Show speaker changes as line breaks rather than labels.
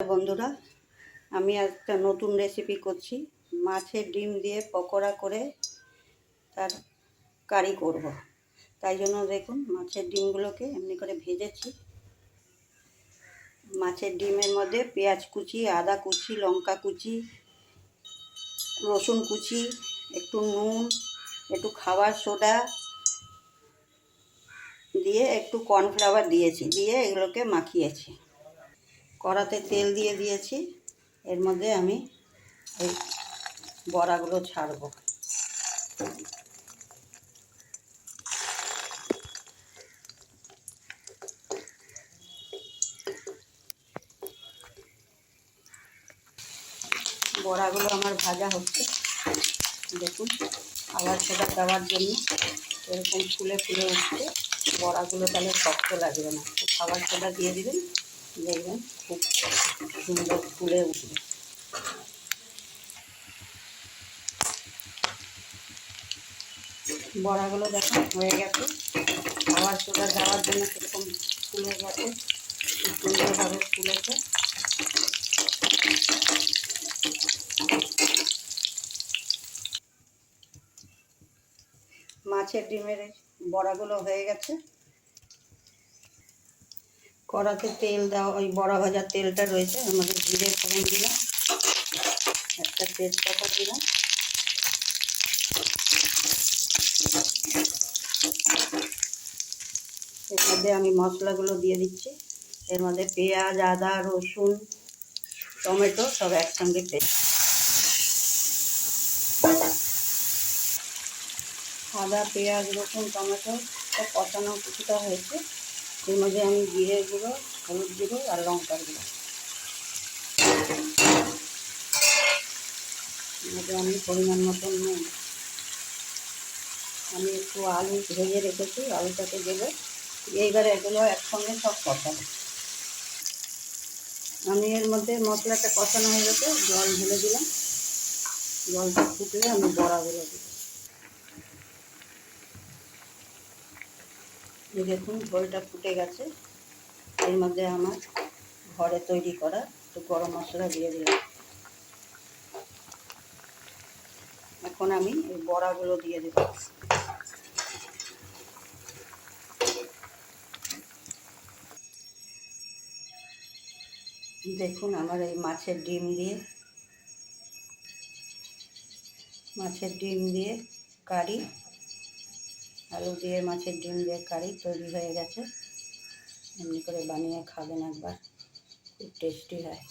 বন্ধুরা, আমি একটা নতুন রেসিপি করছি। মাছের ডিম দিয়ে পকোড়া করে তার কারি করব। তাই জন্য দেখুন, মাছের ডিমগুলোকে এমনি করে ভেজেছি। মাছের ডিমের মধ্যে পেঁয়াজ কুচি, আদা কুচি, লঙ্কা কুচি, রসুন কুচি, একটু নুন, একটু খাবার সোডা দিয়ে একটু কর্নফ্লাওয়ার দিয়েছি, দিয়ে এগুলোকে মাখিয়েছি। কড়াতে তেল দিয়ে দিয়েছি। এর মধ্যে আমি এই বড়াগুলো ছাড়ব। বড়াগুলো আমার ভাজা হচ্ছে। দেখুন, আবার সেটা দেওয়ার জন্য এরকম ফুলে ফুলে উঠছে। বড়াগুলো তাহলে শক্ত লাগবে না। খাবার সোডা দিয়ে দিবেন, দেখবেন খুব সুন্দর ফুলে উঠবে। বড়াগুলো দেখুন হয়ে গেছে। খাবার সোডা দেওয়ার জন্য সেরকম ফুলে গেছে, খুব সুন্দরভাবে ফুলেছে। মাছের ডিমের বড়াগুলো হয়ে গেছে। কড়াতে তেল দেওয়া, ওই বড়া ভাজার তেলটা রয়েছে, এর মধ্যে জিরে ফোড়ন দিলাম, একটা তেজপাতা দিলাম, এর মধ্যে আমি মশলাগুলো দিয়ে দিচ্ছি। এর মধ্যে পেঁয়াজ, আদা, রসুন, টমেটো সব একসঙ্গে পেস্ট। আদা, পেঁয়াজ, রসুন, টমেটো সব কষানো কিছুটা হয়েছে। এর মধ্যে আমি জিরে গুঁড়ো, হলুদ গুঁড়ো আর লঙ্কার গুঁড়ো, এর মধ্যে আমি পরিমাণ মতন নুন। আমি একটু আলু ভেজে রেখেছি, আলুটাকে দেবো। এইবারে এগুলো একসঙ্গে সব কষাবো। আমি এর মধ্যে মশলাটা কষানো হয়ে গেছে, জল ঢেলে দিলাম। জলটা ফুটলে আমি বড়াগুলো দেব। এই দেখুন, ঝোলটা ফুটে গেছে। এর মধ্যে আমার ঘরে তৈরি করা একটু গরম মশলা দিয়ে দিলাম। এখন আমি এই বড়াগুলো দিয়ে দেব। দেখুন, আমার এই মাছের ডিম দিয়ে কারি, আলু দিয়ে মাছের ডিম দিয়ে কারি তৈরি হয়ে গেছে। এমনি করে বানিয়ে খাবেন একবার, খুব টেস্টি হয়।